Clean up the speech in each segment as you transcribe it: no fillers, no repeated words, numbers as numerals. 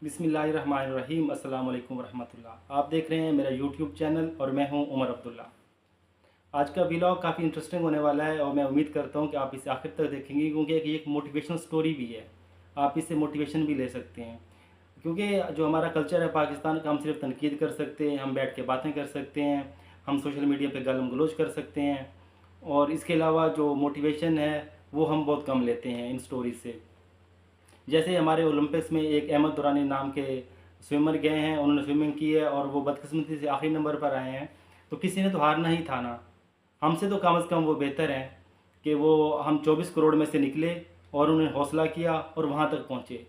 बिस्मिल्लाहिर्रहमानिर्रहीम। अस्सलाम वालेकुम वरहमतुल्लाह। आप देख रहे हैं मेरा यूट्यूब चैनल और मैं हूं उमर अब्दुल्ला। आज का व्लॉग काफ़ी इंटरेस्टिंग होने वाला है और मैं उम्मीद करता हूं कि आप इसे आखिर तक देखेंगे, क्योंकि एक मोटिवेशनल स्टोरी भी है। आप इससे मोटिवेशन भी ले सकते हैं, क्योंकि जो हमारा कल्चर है पाकिस्तान का, हम सिर्फ तनकीद कर सकते हैं, हम बैठ के बातें कर सकते हैं, हम सोशल मीडिया पे गालम गलोच कर सकते हैं, और इसके अलावा जो मोटिवेशन है वो हम बहुत कम लेते हैं इन स्टोरीज से। जैसे हमारे ओलंपिक्स में एक अहमद दुरानी नाम के स्विमर गए हैं, उन्होंने स्विमिंग की है और वो बदकिस्मती से आखिरी नंबर पर आए हैं। तो किसी ने तो हारना ही था ना। हमसे तो कम से कम वो बेहतर हैं कि वो हम 24 करोड़ में से निकले और उन्हें हौसला किया और वहाँ तक पहुँचे।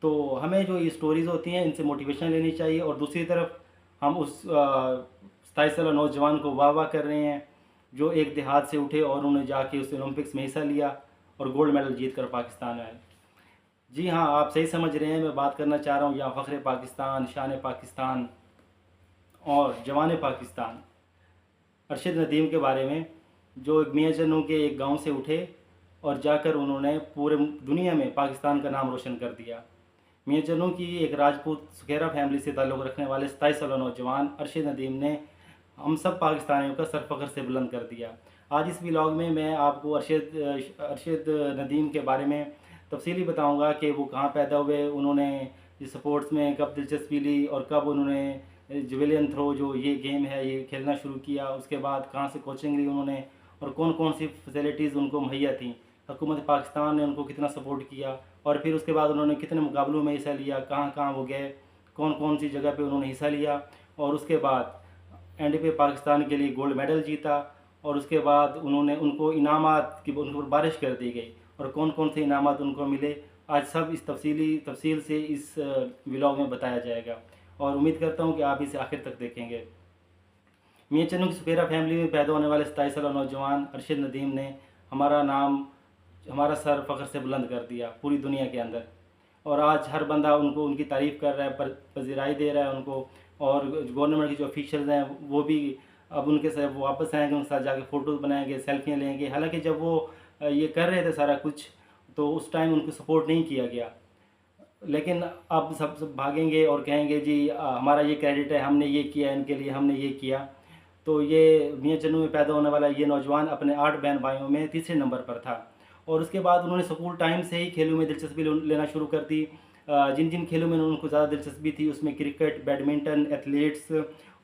तो हमें जो ये स्टोरीज़ होती हैं इनसे मोटिवेशन लेनी चाहिए। और दूसरी तरफ हम उस 27 साल नौजवान को वाह वाह कर रहे हैं जो एक देहात से उठे और उन्होंने जाके उस ओलंपिक्स में हिस्सा लिया और गोल्ड मेडल जीत कर पाकिस्तान आए। जी हाँ, आप सही समझ रहे हैं। मैं बात करना चाह रहा हूँ यहाँ फ़ख्र पाकिस्तान, शान पाकिस्तान और जवान पाकिस्तान अरशद नदीम के बारे में, जो मियाँ चन्नू के एक गांव से उठे और जाकर उन्होंने पूरे दुनिया में पाकिस्तान का नाम रोशन कर दिया। मियाँ चन्नू की एक राजपूत सुखेरा फैमिली से ताल्लुक़ रखने वाले 27 साल नौजवान अरशद नदीम ने हम सब पाकिस्तानियों का सर फ़ख्र से बुलंद कर दिया। आज इस व्लॉग में मैं आपको अरशद नदीम के बारे में तफसीली बताऊंगा कि वो कहाँ पैदा हुए, उन्होंने स्पोर्ट्स में कब दिलचस्पी ली और कब उन्होंने जेवलिन थ्रो जो ये गेम है ये खेलना शुरू किया, उसके बाद कहाँ से कोचिंग ली उन्होंने और कौन कौन सी फैसिलिटीज़ उनको मुहैया थी, हुकूमत पाकिस्तान ने उनको कितना सपोर्ट किया, और फिर उसके बाद उन्होंने कितने मुकाबलों में हिस्सा लिया, कहाँ कहाँ वो गए, कौन कौन सी जगह पे उन्होंने हिस्सा लिया, और उसके बाद एंड पे पाकिस्तान के लिए गोल्ड मेडल जीता। और उसके बाद उन्होंने उनको इनामात की उनके ऊपर बारिश कर दी गई और कौन कौन से इनामात उनको मिले, आज सब इस तफसील से इस व्लॉग में बताया जाएगा और उम्मीद करता हूँ कि आप इसे आखिर तक देखेंगे। मियाँ चन्नू की सुपेरा फैमिली में पैदा होने वाले 27 साल नौजवान अरशद नदीम ने हमारा नाम, हमारा सर फ़ख्र से बुलंद कर दिया पूरी दुनिया के अंदर। और आज हर बंदा उनको उनकी तारीफ़ कर रहा है, पजीराई दे रहा है उनको, और गवर्नमेंट के जो ऑफिशियल्स हैं वो भी अब उनके साथ वापस आएंगे, उनके साथ जाके फ़ोटोज़ बनाएंगे, सेल्फियाँ लेंगे। हालांकि जब वो ये कर रहे थे सारा कुछ तो उस टाइम उनको सपोर्ट नहीं किया गया, लेकिन अब सब भागेंगे और कहेंगे जी हमारा ये क्रेडिट है, हमने ये किया, इनके लिए हमने ये किया। तो ये मियाँ चन्नू में पैदा होने वाला ये नौजवान अपने 8 बहन भाइयों में तीसरे नंबर पर था। और उसके बाद उन्होंने स्कूल टाइम से ही खेलों में दिलचस्पी लेना शुरू कर दी। जिन जिन खेलों में उनको ज़्यादा दिलचस्पी थी उसमें क्रिकेट, बैडमिंटन, एथलीट्स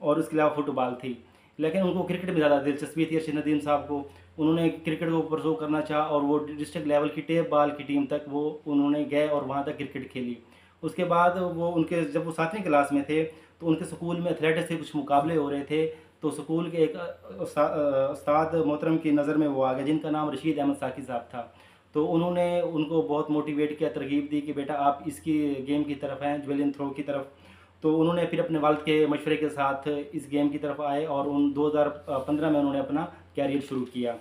और उसके अलावा फुटबॉल थी। लेकिन उनको क्रिकेट में ज़्यादा दिलचस्पी थी अरशद नदीम साहब को। उन्होंने क्रिकेट को परसू करना चाहा और वो डिस्ट्रिक्ट लेवल की टेप बॉल की टीम तक वो उन्होंने गए और वहाँ तक क्रिकेट खेली। उसके बाद वो उनके जब वो 7वीं क्लास में थे तो उनके स्कूल में एथलेटिक्स के कुछ मुकाबले हो रहे थे। तो स्कूल के एक उस्ताद मोहतरम की नज़र में वो आ गया जिनका नाम रशीद अहमद साकी साहब था। तो उन्होंने उनको बहुत मोटिवेट किया, तरगीब दी कि बेटा आप इसकी गेम की तरफ हैं, जेवलिन थ्रो की तरफ। तो उन्होंने फिर अपने वालिद के मशवरे के साथ इस गेम की तरफ आए और उन 2015 में उन्होंने अपना कैरियर शुरू किया।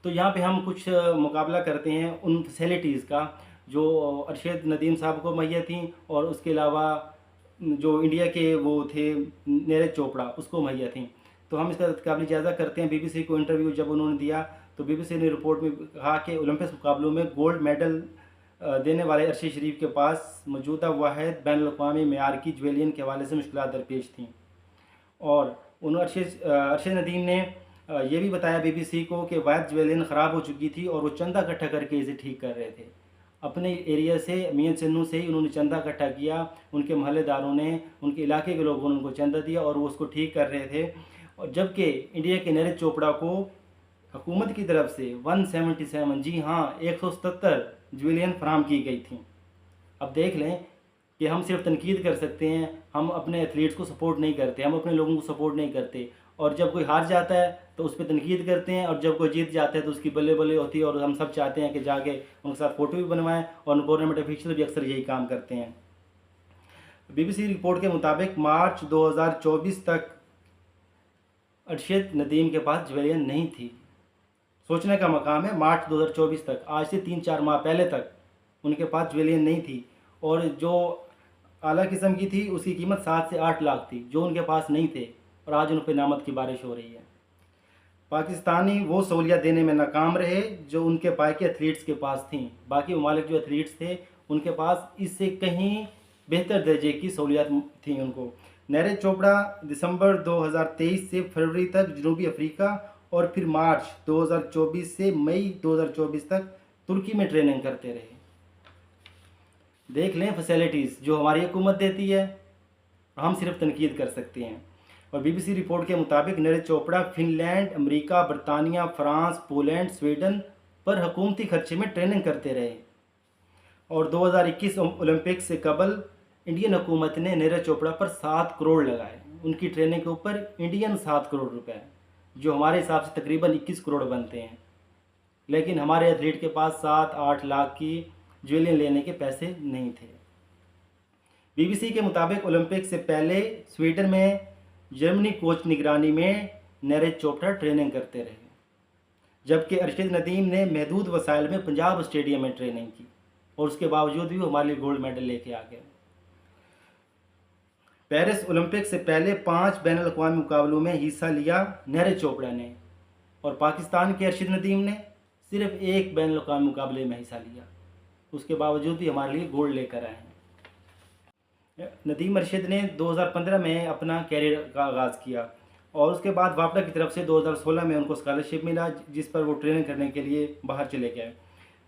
तो यहाँ पे हम कुछ मुकाबला करते हैं उन फैसिलिटीज़ का जो अरशद नदीम साहब को मुहैया थी और उसके अलावा जो इंडिया के वो थे नीरज चोपड़ा उसको मुहैया थी। तो हम इसका काबिल जायज़ा करते हैं। बीबीसी को इंटरव्यू जब उन्होंने दिया तो बीबीसी ने रिपोर्ट में कहा कि ओलंपिक्स मुकाबलों में गोल्ड मेडल देने वाले अरशद शरीफ के पास मौजूदा वाहिद बैन अवी मेयार की ज्वेलियन के हवाले से मुश्किलात दरपेश थीं। और उन्होंने अरशद नदीम ने ये भी बताया बीबीसी को कि वाहिद ज्वेलियन ख़राब हो चुकी थी और वो चंदा इकट्ठा करके इसे ठीक कर रहे थे। अपने एरिया से मियाँ चन्नू से ही उन्होंने चंदा इकट्ठा किया, उनके महल्लेदारों ने, उनके इलाके के लोगों ने उनको चंदा दिया और वो उसको ठीक कर रहे थे। और जबकि इंडिया के नीरज चोपड़ा को हुकूमत की तरफ से 177, जी हाँ 177 ज्वेलियन फराम की गई थी। अब देख लें कि हम सिर्फ तनकीद कर सकते हैं, हम अपने एथलीट्स को सपोर्ट नहीं करते, हम अपने लोगों को सपोर्ट नहीं करते। और जब कोई हार जाता है तो उस पर तनकीद करते हैं और जब कोई जीत जाता है तो उसकी बल्ले बल्ले होती है और हम सब चाहते हैं कि जाके उनके साथ फ़ोटो भी बनवाएं। और गवर्नमेंट ऑफिशियल भी अक्सर यही काम करते हैं। बीबीसी रिपोर्ट के मुताबिक मार्च 2024 तक अरशद नदीम के पास ज्वेलियन नहीं थी। सोचने का मकाम है, मार्च 2024 तक, आज से 3-4 माह पहले तक उनके पास ज्वेलियन नहीं थी। और जो आला किस्म की थी उसकी कीमत 7 से 8 लाख थी जो उनके पास नहीं थे, और आज उन पर नामत की बारिश हो रही है। पाकिस्तानी वो सहूलियत देने में नाकाम रहे जो उनके पाए के एथलीट्स के पास थी। बाकी ममालिक जो एथलीट्स थे उनके पास इससे कहीं बेहतर दर्जे की सहूलियात थी उनको। नीरज चोपड़ा दिसंबर 2023 से फरवरी तक जनूबी अफ्रीका और फिर मार्च 2024 से मई 2024 तक तुर्की में ट्रेनिंग करते रहे। देख लें फैसिलिटीज़ जो हमारी हुकूमत देती है, हम सिर्फ तनकीद कर सकते हैं। और बीबीसी रिपोर्ट के मुताबिक नीरज चोपड़ा फिनलैंड, अमेरिका, बरतानिया, फ्रांस, पोलैंड, स्वीडन पर हुकूमती खर्चे में ट्रेनिंग करते रहे। और 2021 ओलंपिक से कबल इंडियन हुकूमत ने नीरज चोपड़ा पर 7 करोड़ लगाए, उनकी ट्रेनिंग के ऊपर इंडियन 7 करोड़ रुपए, जो हमारे हिसाब से तकरीबन 21 करोड़ बनते हैं। लेकिन हमारे एथलीट के पास 7-8 लाख की ज्वेलरी लेने के पैसे नहीं थे। बीबीसी के मुताबिक ओलंपिक से पहले स्वीडन में जर्मनी कोच निगरानी में नीरज चोपड़ा ट्रेनिंग करते रहे, जबकि अरशद नदीम ने महदूद वसाइल में पंजाब स्टेडियम में ट्रेनिंग की और उसके बावजूद भी वो हमारे लिए गोल्ड मेडल लेके आ गए। पेरिस ओलंपिक से पहले 5 बैनुल अक़वामी मुकाबलों में हिस्सा लिया नीरज चोपड़ा ने, और पाकिस्तान के अरशद नदीम ने सिर्फ 1 बैनुल अक़वामी मुकाबले में हिस्सा लिया, उसके बावजूद भी हमारे लिए गोल्ड लेकर आए हैं। नदीम अरशद ने 2015 में अपना कैरियर का आगाज़ किया और उसके बाद वापडा की तरफ से 2016 में उनको स्कॉलरशिप मिला, जिस पर वो ट्रेनिंग करने के लिए बाहर चले गए।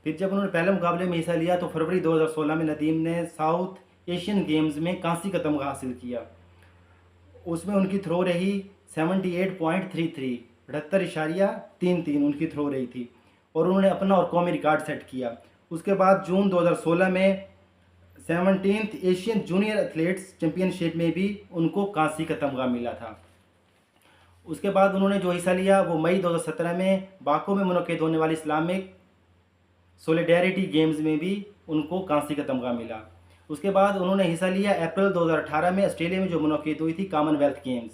फिर जब उन्होंने पहले मुकाबले में हिस्सा लिया तो फरवरी 2016 में नदीम ने साउथ एशियन गेम्स में कांसी का तमगा हासिल किया। उसमें उनकी थ्रो रही 78.33, 78.33 उनकी थ्रो रही थी, और उन्होंने अपना और कौमी रिकॉर्ड सेट किया। उसके बाद जून 2016 में 17th Asian junior athletes championship में भी उनको कांसी का तमगा मिला था। उसके बाद उन्होंने जो हिस्सा लिया वो मई 2017 में बाको में मुनक़िद होने वाली इस्लामिक सोलिडेरिटी गेम्स में भी उनको कांसी का तमगा मिला। उसके बाद उन्होंने हिस्सा लिया अप्रैल 2018 में ऑस्ट्रेलिया में जो मुनक़िद हुई थी कॉमनवेल्थ गेम्स,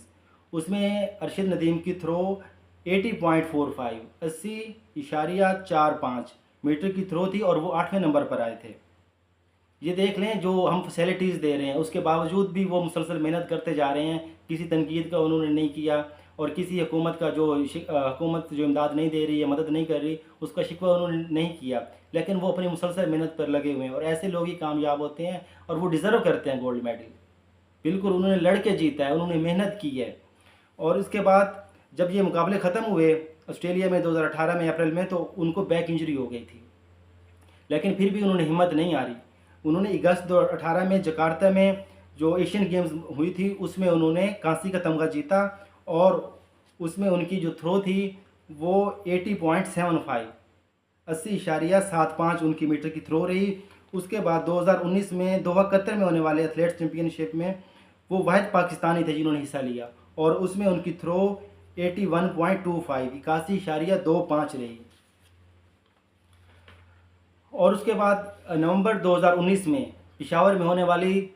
उसमें अरशद नदीम की थ्रो 80.45, 80.45 मीटर की थ्रो थी और वो 8वें नंबर पर आए थे। ये देख लें, जो हम फैसिलिटीज़ दे रहे हैं उसके बावजूद भी वो मुसलसल मेहनत करते जा रहे हैं। किसी तनकीद का उन्होंने नहीं किया, और किसी हुकूमत का जो हुकूमत जो इमदाद नहीं दे रही है, मदद नहीं कर रही, उसका शिकवा उन्होंने नहीं किया। लेकिन वो अपनी मुसलसल मेहनत पर लगे हुए हैं, और ऐसे लोग ही कामयाब होते हैं और वो डिज़र्व करते हैं गोल्ड मेडल। बिल्कुल उन्होंने लड़ के जीता है, उन्होंने मेहनत की है। और इसके बाद जब ये मुकाबले ख़त्म हुए ऑस्ट्रेलिया में 2018 में अप्रैल में, तो उनको बैक इंजरी हो गई थी, लेकिन फिर भी उन्होंने हिम्मत नहीं हारी। उन्होंने अगस्त 2018 में जकार्ता में जो एशियन गेम्स हुई थी उसमें उन्होंने कांसी का तमगा जीता, और उसमें उनकी जो थ्रो थी वो 80.75, 80.75 उनकी मीटर की थ्रो रही। उसके बाद 2019 में दोहा कतर में होने वाले एथलेट्स चैम्पियनशिप में वो वाहिद पाकिस्तानी थे जिन्होंने हिस्सा लिया, और उसमें उनकी थ्रो 81.25, 81.25 रही। और उसके बाद नवंबर 2019 में पेशावर में होने वाली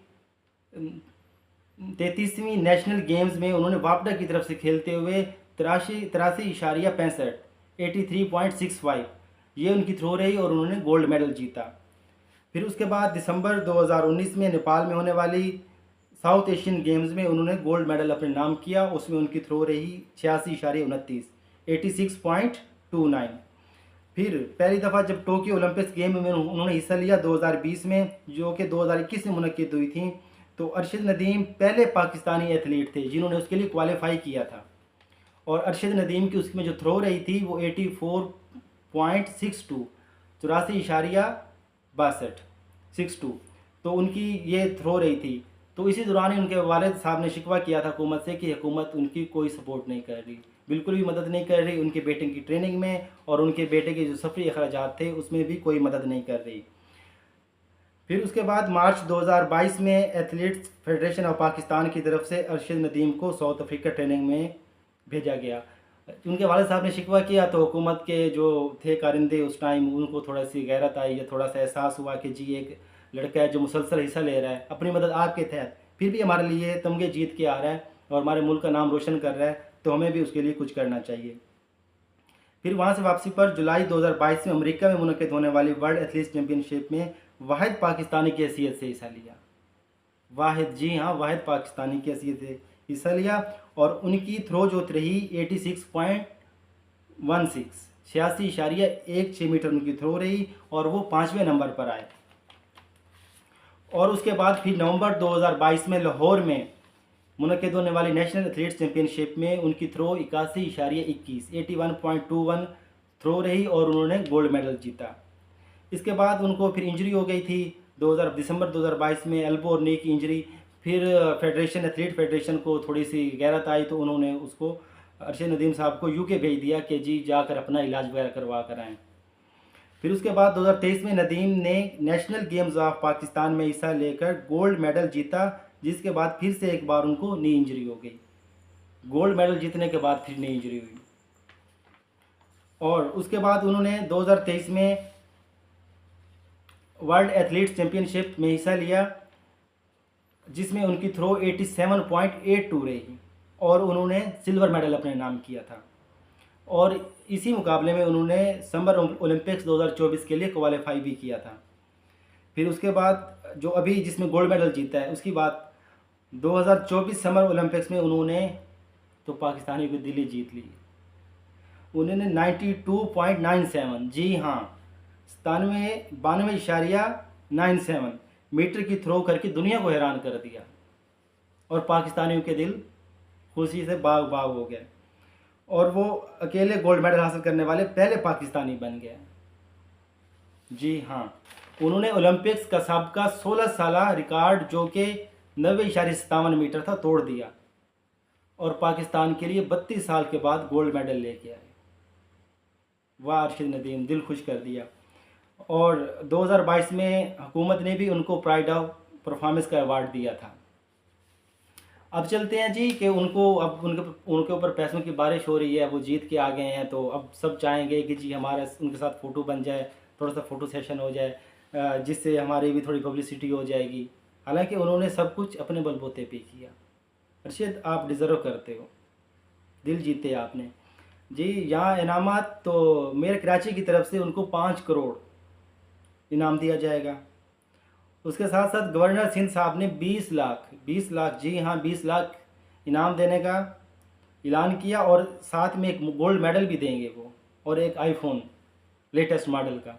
33वीं नेशनल गेम्स में उन्होंने वापडा की तरफ से खेलते हुए 83.65, 83.65 ये उनकी थ्रो रही और उन्होंने गोल्ड मेडल जीता। फिर उसके बाद दिसंबर 2019 में नेपाल में होने वाली साउथ एशियन गेम्स में उन्होंने गोल्ड मेडल अपने नाम किया, उसमें उनकी थ्रो रही 86.29, 86.29। फिर पहली दफ़ा जब टोक्यो ओलंपिक्स गेम में उन्होंने हिस्सा लिया 2020 में, जो कि 2021 में मुनक़िद हुई थी, तो अरशद नदीम पहले पाकिस्तानी एथलीट थे जिन्होंने उसके लिए क्वालिफाई किया था। और अरशद नदीम की उसमें जो थ्रो रही थी वो 84.62, 84.62, तो उनकी ये थ्रो रही थी। तो इसी दौरान ही उनके वालिद साहब ने शिकवा किया था हुकूमत से कि हुकूमत उनकी कोई सपोर्ट नहीं कर रही, बिल्कुल भी मदद नहीं कर रही उनके बेटे की ट्रेनिंग में, और उनके बेटे के जो सफरी अखराजात थे उसमें भी कोई मदद नहीं कर रही। फिर उसके बाद मार्च 2022 में एथलीट्स फेडरेशन ऑफ पाकिस्तान की तरफ से अरशद नदीम को साउथ अफ्रीका ट्रेनिंग में भेजा गया। उनके वालिद साहब ने शिकवा किया तो हुकूमत के जो थे कारिंदे उस टाइम, उनको थोड़ा सी गैरत आई या थोड़ा सा एहसास हुआ कि जी एक लड़का है जो मुसलसल हिस्सा ले रहा है अपनी मदद आपके तहत, फिर भी हमारे लिए तमगे जीत के आ रहा है और हमारे मुल्क का नाम रोशन कर रहा है, तो हमें भी उसके लिए कुछ करना चाहिए। फिर वहाँ से वापसी पर जुलाई 2022 में अमेरिका में मुनक़िद होने वाली वर्ल्ड एथलीट्स चैम्पियनशिप में वाहिद पाकिस्तानी की हैसियत से हिस्सा लिया। वाहिद, जी हाँ, वाहिद पाकिस्तानी की हैसियत से हिस्सा लिया, और उनकी थ्रो जो रही 86.16, 86.16 मीटर उनकी थ्रो रही, और वो 5वें नंबर पर आए। और उसके बाद फिर नवंबर 2022 में लाहौर में मुनक़िद होने वाली नेशनल एथलीट्स चैम्पियनशिप में उनकी थ्रो 81.21 81.21 थ्रो रही और उन्होंने गोल्ड मेडल जीता। इसके बाद उनको फिर इंजरी हो गई थी दिसंबर 2022 में, एल्बो और नी की इंजरी। फिर एथलीट फेडरेशन को थोड़ी सी गैरत आई तो उन्होंने उसको अरशद नदीम साहब को यूके भेज दिया कि जी जाकर अपना इलाज वगैरह करवा कर आएँ। फिर उसके बाद 2023 में नदीम ने नेशनल गेम्स ऑफ पाकिस्तान में हिस्सा लेकर गोल्ड मेडल जीता, जिसके बाद फिर से एक बार उनको नी इंजरी हो गई। गोल्ड मेडल जीतने के बाद फिर नी इंजरी हुई और उसके बाद उन्होंने 2023 में वर्ल्ड एथलीट्स चैम्पियनशिप में हिस्सा लिया, जिसमें उनकी थ्रो 87.82 रही और उन्होंने सिल्वर मेडल अपने नाम किया था। और इसी मुकाबले में उन्होंने समर ओलंपिक्स 2024 के लिए क्वालिफाई भी किया था। फिर उसके बाद जो अभी जिसमें गोल्ड मेडल जीता है उसकी बात, 2024 समर ओलंपिक्स में उन्होंने तो पाकिस्तानी की दिल्ली जीत ली। उन्होंने 92.97, जी हाँ 92.97 मीटर की थ्रो करके दुनिया को हैरान कर दिया और पाकिस्तानियों के दिल खुशी से बाग बाग हो गए और वो अकेले गोल्ड मेडल हासिल करने वाले पहले पाकिस्तानी बन गए। जी हाँ, उन्होंने ओलंपिक्स का सबका 16 साला रिकॉर्ड जो कि 90.57 मीटर था तोड़ दिया और पाकिस्तान के लिए 32 साल के बाद गोल्ड मेडल लेके आए। वाह अरशद नदीम, दिल खुश कर दिया। और 2022 में हुकूमत ने भी उनको प्राइड ऑफ परफॉर्मेंस का अवार्ड दिया था। अब चलते हैं जी कि अब उनके ऊपर पैसों की बारिश हो रही है, वो जीत के आ गए हैं तो अब सब चाहेंगे कि जी हमारा उनके साथ फ़ोटो बन जाए, थोड़ा सा फ़ोटो सेशन हो जाए, जिससे हमारी भी थोड़ी पब्लिसिटी हो जाएगी। हालांकि उन्होंने सब कुछ अपने बलबूते पे किया। अरशद आप डिज़र्व करते हो, दिल जीते आपने जी। यहाँ इनामात तो मेरे कराची की तरफ से उनको 5 करोड़ इनाम दिया जाएगा। उसके साथ साथ गवर्नर सिंध साहब ने 20 लाख, जी हाँ 20 लाख इनाम देने का ऐलान किया और साथ में एक गोल्ड मेडल भी देंगे वो और एक आईफोन लेटेस्ट मॉडल का।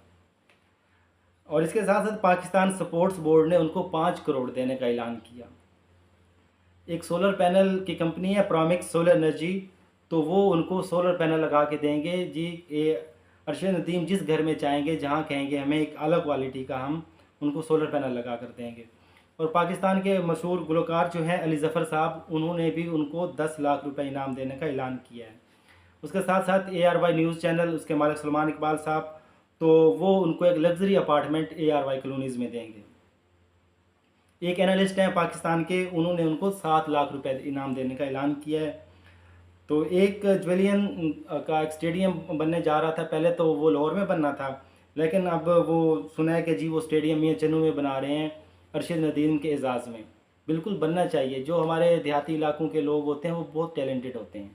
और इसके साथ साथ पाकिस्तान स्पोर्ट्स बोर्ड ने उनको 5 करोड़ देने का ऐलान किया। एक सोलर पैनल की कंपनी है प्रोमिक्स सोलर एनर्जी, तो वो उनको सोलर पैनल लगा के देंगे जी। अरशद नदीम जिस घर में चाहेंगे, जहाँ कहेंगे हमें एक अलग क्वालिटी का, हम उनको सोलर पैनल लगा कर देंगे। और पाकिस्तान के मशहूर गुलकार जो हैं अली ज़फ़र साहब, उन्होंने भी उनको 10 लाख रुपए इनाम देने का ऐलान किया है। उसके साथ साथ ARY न्यूज़ चैनल, उसके मालिक सलमान इकबाल साहब, तो वो उनको एक लग्जरी अपार्टमेंट ARY कॉलोनीज़ में देंगे। एक एनालिस्ट हैं पाकिस्तान के, उन्होंने उनको 7 लाख रुपए इनाम देने का ऐलान किया है। तो एक ज्वेलियन का एक स्टेडियम बनने जा रहा था, पहले तो वो लाहौर में बनना था, लेकिन अब वो सुना है कि जी वो स्टेडियम मियां चन्नू में बना रहे हैं अरशद नदीम के एजाज़ में। बिल्कुल बनना चाहिए। जो हमारे देहाती इलाकों के लोग होते हैं वो बहुत टैलेंटेड होते हैं,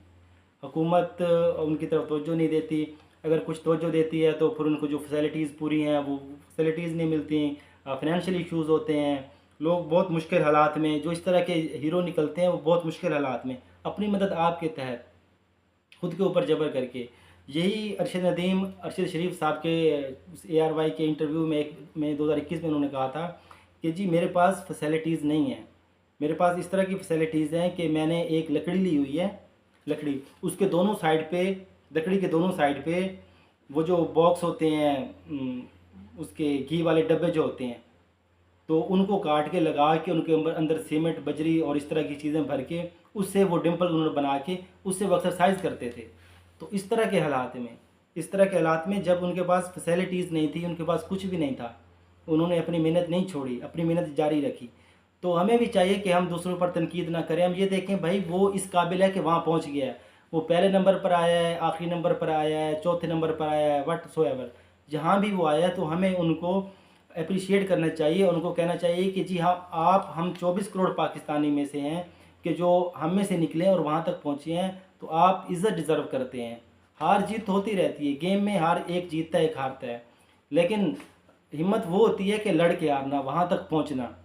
हुकूमत उनकी तरफ तवज्जो नहीं देती। अगर कुछ तवज्जो देती है तो फिर उनको जो फैसिलिटीज़ पूरी हैं वो फैसिलिटीज़ नहीं मिलती, फाइनेंशियल इश्यूज़ होते हैं, लोग बहुत मुश्किल हालात में, जो इस तरह के हीरो निकलते हैं वो बहुत मुश्किल हालात में अपनी मदद आपके तहत खुद के ऊपर जबर करके। यही अरशद नदीम अरशद शरीफ साहब के ARY के इंटरव्यू में 2021 में उन्होंने कहा था कि जी मेरे पास फैसिलिटीज़ नहीं है, मेरे पास इस तरह की फैसिलिटीज़ हैं कि मैंने एक लकड़ी ली हुई है, लकड़ी उसके दोनों साइड पे, लकड़ी के दोनों साइड पे वो जो बॉक्स होते हैं, उसके घी वाले डब्बे जो होते हैं, तो उनको काट के लगा के उनके अंदर सीमेंट बजरी और इस तरह की चीज़ें भर के उससे वो डिम्पल उन्होंने बना के उससे वो एक्सरसाइज करते थे। तो इस तरह के हालात में जब उनके पास फैसिलिटीज़ नहीं थी, उनके पास कुछ भी नहीं था, उन्होंने अपनी मेहनत नहीं छोड़ी, अपनी मेहनत जारी रखी। तो हमें भी चाहिए कि हम दूसरों पर तनकीद ना करें, हम ये देखें भाई वो इस काबिल है कि वहाँ पहुँच गया है, वो पहले नंबर पर आया है, आखिरी नंबर पर आया है, चौथे नंबर पर आया है, वट सो एवर जहाँ भी वो आया है, तो हमें उनको अप्रिशिएट करना चाहिए, उनको कहना चाहिए कि जी हाँ हम 24 करोड़ पाकिस्तानी में से हैं कि जो हम में से निकले और वहाँ तक पहुँचे हैं, तो आप इज़्ज़त डिज़र्व करते हैं। हार जीत होती रहती है गेम में, हार एक जीतता है एक हारता है, लेकिन हिम्मत वो होती है कि लड़ के हारना, वहाँ तक पहुँचना।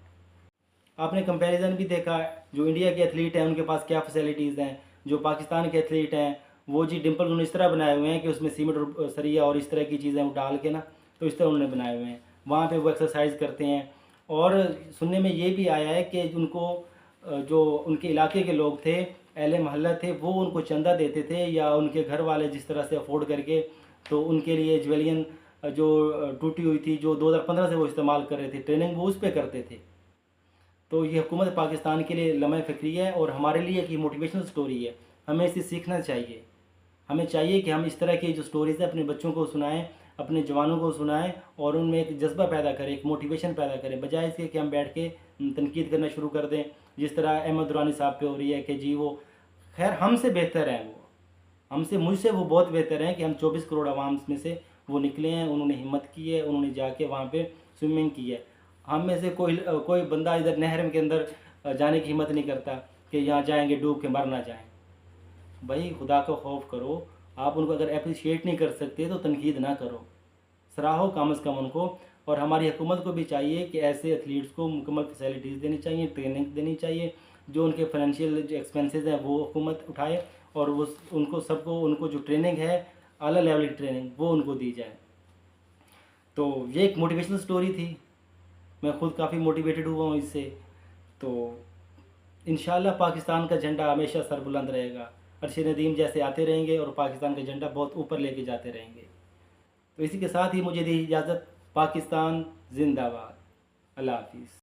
आपने कंपैरिजन भी देखा, जो इंडिया के एथलीट हैं उनके पास क्या फैसिलिटीज़ हैं, जो पाकिस्तान के एथलीट हैं वो जी डिम्पल उन्होंने इस तरह बनाए हुए हैं कि उसमें सीमेंट और सरिया और इस तरह की चीज़ें डाल के ना, तो इस तरह उन्होंने बनाए हुए हैं, वहाँ पे वो एक्सरसाइज करते हैं और सुनने में ये भी आया है कि उनको जो उनके इलाके के लोग थे, अहले मोहल्ला थे, वो उनको चंदा देते थे या उनके घर वाले जिस तरह से अफोर्ड करके, तो उनके लिए ज्वेलियन जो टूटी हुई थी, जो 2015 से वो इस्तेमाल कर रहे थे, ट्रेनिंग वो उस पर करते थे। तो ये हुकूमत पाकिस्तान के लिए लम्हा फ़िक्री है और हमारे लिए एक मोटिवेशनल स्टोरी है। हमें इसे सीखना चाहिए। हमें चाहिए कि हम इस तरह की जो स्टोरीज़ हैं अपने बच्चों को सुनाएं, अपने जवानों को सुनाएं और उनमें एक जज्बा पैदा करें, एक मोटिवेशन पैदा करें, बजाय इसके कि हम बैठ के तनकीद करना शुरू कर दें, जिस तरह अहमद दुरानी साहब पे हो रही है कि जी वो खैर हमसे बेहतर हैं, वो हमसे मुझसे वो बहुत बेहतर हैं कि हम 24 करोड़ आवाम में से वो निकले हैं, उन्होंने हिम्मत की है, उन्होंने जाके वहाँ पे स्विमिंग की है। हम में से कोई बंदा इधर नहर के अंदर जाने की हिम्मत नहीं करता कि यहाँ जाएंगे डूब के मर ना जाएं। भाई खुदा का खौफ करो। आप उनको अगर अप्रिशिएट नहीं कर सकते तो तनकीद ना करो, सराहो कम से कम उनको। और हमारी हुकूमत को भी चाहिए कि ऐसे एथलीट्स को मुकम्मल फैसिलिटीज़ देनी चाहिए, ट्रेनिंग देनी चाहिए, जो उनके फाइनेंशियल जो एक्सपेंसेस हैं वो हुकूमत उठाए और वो उनको सबको उनको जो ट्रेनिंग है आला लेवल की ट्रेनिंग वो उनको दी जाए। तो ये एक मोटिवेशनल स्टोरी थी, मैं खुद काफ़ी मोटिवेटेड हुआ हूँ इससे। तो इंशाल्लाह पाकिस्तान का झंडा हमेशा सरबुलंद रहेगा, अरशद नदीम जैसे आते रहेंगे और पाकिस्तान का झंडा बहुत ऊपर लेके जाते रहेंगे। तो इसी के साथ ही मुझे दी इजाज़त। पाकिस्तान जिंदाबाद। अल्लाह हाफिज़।